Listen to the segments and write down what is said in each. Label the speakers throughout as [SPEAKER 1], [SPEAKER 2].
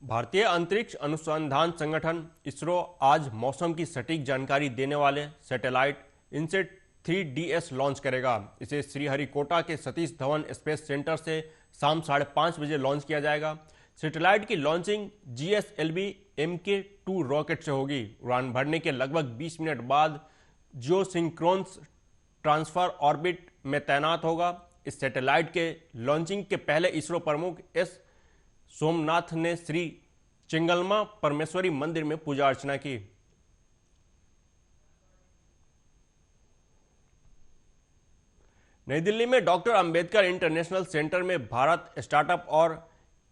[SPEAKER 1] भारतीय अंतरिक्ष अनुसंधान संगठन इसरो आज मौसम की सटीक जानकारी देने वाले सैटेलाइट इनसेट 3DS लॉन्च करेगा। इसे श्रीहरिकोटा के सतीश धवन स्पेस सेंटर से शाम 5:30 बजे लॉन्च किया जाएगा। सैटेलाइट की लॉन्चिंग GSLV Mk2 रॉकेट से होगी। उड़ान भरने के लगभग 20 मिनट बाद जियोसिंक्रोनस ट्रांसफर ऑर्बिट में तैनात होगा। इस सैटेलाइट के लॉन्चिंग के पहले इसरो प्रमुख एस सोमनाथ ने श्री चिंगलमा परमेश्वरी मंदिर में पूजा अर्चना की। नई दिल्ली में डॉक्टर अंबेडकर इंटरनेशनल सेंटर में भारत स्टार्टअप और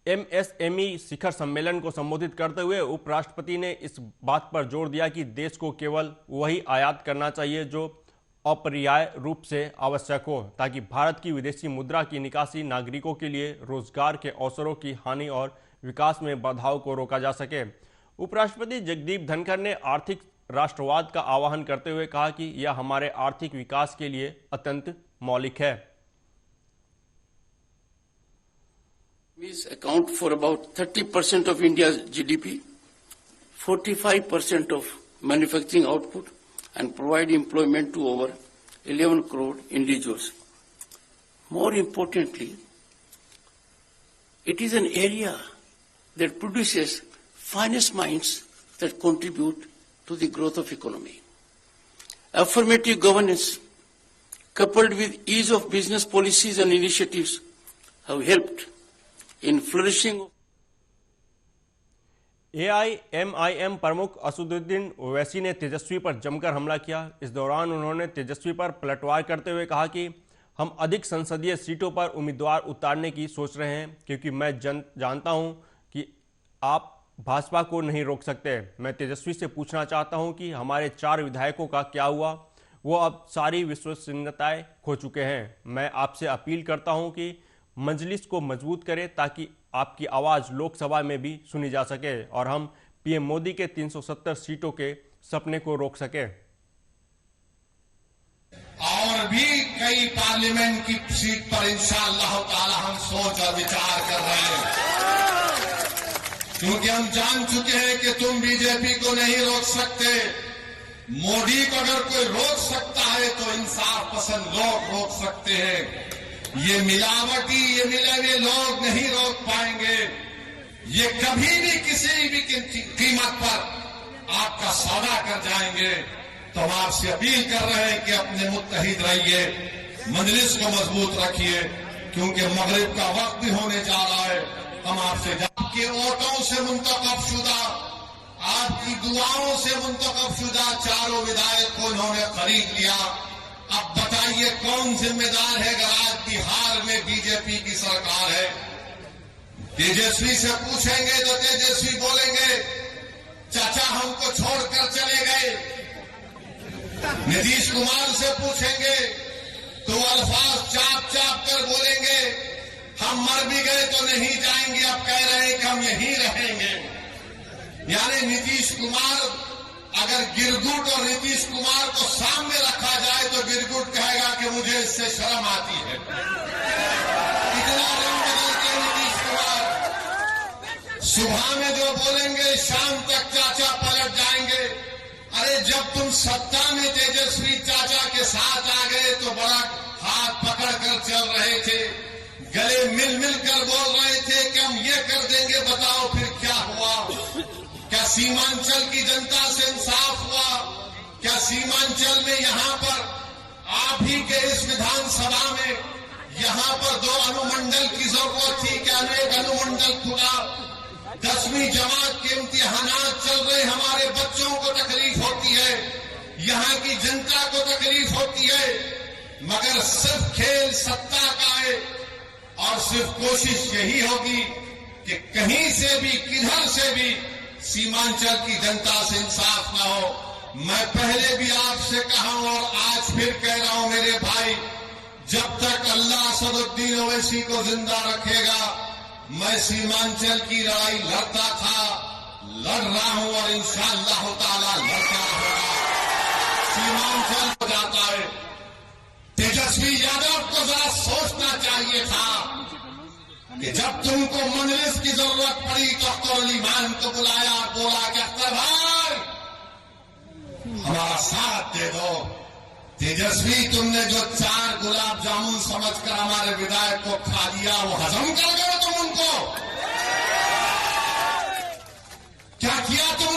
[SPEAKER 1] MSME शिखर सम्मेलन को संबोधित करते हुए उपराष्ट्रपति ने इस बात पर जोर दिया कि देश को केवल वही आयात करना चाहिए जो अपरिहार्य रूप से आवश्यक हो, ताकि भारत की विदेशी मुद्रा की निकासी, नागरिकों के लिए रोजगार के अवसरों की हानि और विकास में बाधाओं को रोका जा सके। उपराष्ट्रपति जगदीप धनखड़ ने आर्थिक राष्ट्रवाद का आह्वान करते हुए कहा कि यह हमारे आर्थिक विकास के लिए अत्यंत मौलिक है।
[SPEAKER 2] Account for about 30% of India's GDP, 45% of manufacturing output, and provide employment to over 11 crore individuals. More importantly, it is an area that produces finest minds that contribute to the growth of economy. Affirmative governance, coupled with ease of business policies and initiatives, have helped in flourishing.
[SPEAKER 1] AIMIM प्रमुख असदुद्दीन ओवैसी ने तेजस्वी पर जमकर हमला किया। इस दौरान उन्होंने तेजस्वी पर पलटवार करते हुए कहा कि हम अधिक संसदीय सीटों पर उम्मीदवार उतारने की सोच रहे हैं, क्योंकि मैं जानता हूं कि आप भाजपा को नहीं रोक सकते। मैं तेजस्वी से पूछना चाहता हूं कि हमारे 4 विधायकों का क्या हुआ? वो अब सारी विश्वसनीयताएं खो चुके हैं। मैं आपसे अपील करता हूं कि मजलिस को मजबूत करें ताकि आपकी आवाज लोकसभा में भी सुनी जा सके और हम PM मोदी के 370 सीटों के सपने को रोक सके।
[SPEAKER 3] और भी कई पार्लियामेंट की सीट पर इंशाअल्लाह ताला हम सोच और विचार कर रहे हैं, क्योंकि हम जान चुके हैं कि तुम बीजेपी को नहीं रोक सकते। मोदी को अगर कोई रोक सकता है तो इंसाफ पसंद लोग रोक सकते हैं। ये मिलावटी, ये मिले हुए लोग नहीं रोक पाएंगे। ये कभी भी किसी भी कीमत पर आपका सौदा कर जाएंगे। तो हम आपसे अपील कर रहे हैं कि अपने मुत्तहिद रहिए, मजलिस को मजबूत रखिए, क्योंकि मगरिब का वक्त भी होने जा रहा है। हम आपसे आपके वोटों से मुंतखब शुदा, आपकी दुआओं से मुंतखब शुदा 4 विधायक को उन्होंने खरीद लिया। अब बताइए कौन जिम्मेदार है अगर आज बिहार में बीजेपी की सरकार है? तेजस्वी से पूछेंगे तो तेजस्वी बोलेंगे चाचा हमको छोड़कर चले गए। नीतीश कुमार से पूछेंगे तो अल्फाज चाप चाप कर बोलेंगे हम मर भी गए तो नहीं जाएंगे, अब कह रहे हैं कि हम यहीं रहेंगे। यानी नीतीश कुमार, अगर गिरगुट और नीतीश कुमार को सामने रखा जाए तो गिरगुट कहेगा कि मुझे इससे शर्म आती है। इतना रंग बदलते नीतीश कुमार, सुबह में जो बोलेंगे शाम तक चाचा पलट जाएंगे। अरे जब तुम सत्ता में तेजस्वी चाचा के साथ आ गए तो बड़ा हाथ पकड़ कर चल रहे थे, गले मिल मिल कर बोल रहे थे कि हम ये कर देंगे। बताओ फिर क्या हुआ? क्या सीमांचल की जनता से इंसाफ हुआ? क्या सीमांचल में यहाँ पर आप ही के इस विधानसभा में यहाँ पर 2 अनुमंडल की जरूरत थी? क्या एक अनुमंडल खुला? 10वीं जमात के इम्तिहानात चल रहे, हमारे बच्चों को तकलीफ होती है, यहाँ की जनता को तकलीफ होती है, मगर सिर्फ खेल सत्ता का है और सिर्फ कोशिश यही होगी कि कहीं से भी किधर से भी सीमांचल की जनता से इंसाफ ना हो। मैं पहले भी आपसे कहा हूं और आज फिर कह रहा हूं मेरे भाई, जब तक अल्लाह असदुद्दीन ओवैसी को जिंदा रखेगा मैं सीमांचल की लड़ाई लड़ता था, लड़ रहा हूं और इंशाअल्लाह ताला लड़ता रहेगा। सीमांचल हो जाता है। तेजस्वी यादव को जरा सोचना चाहिए था कि जब तुमको मजलिस की जरूरत पड़ी तो अख्तर अली मान को बुलाया, बोला कि अख्तर भाई हमारा साथ दे दो। तेजस्वी, तुमने जो 4 गुलाब जामुन समझकर हमारे विधायक को खा दिया, वो हजम कर गए तुम उनको? क्या किया तुम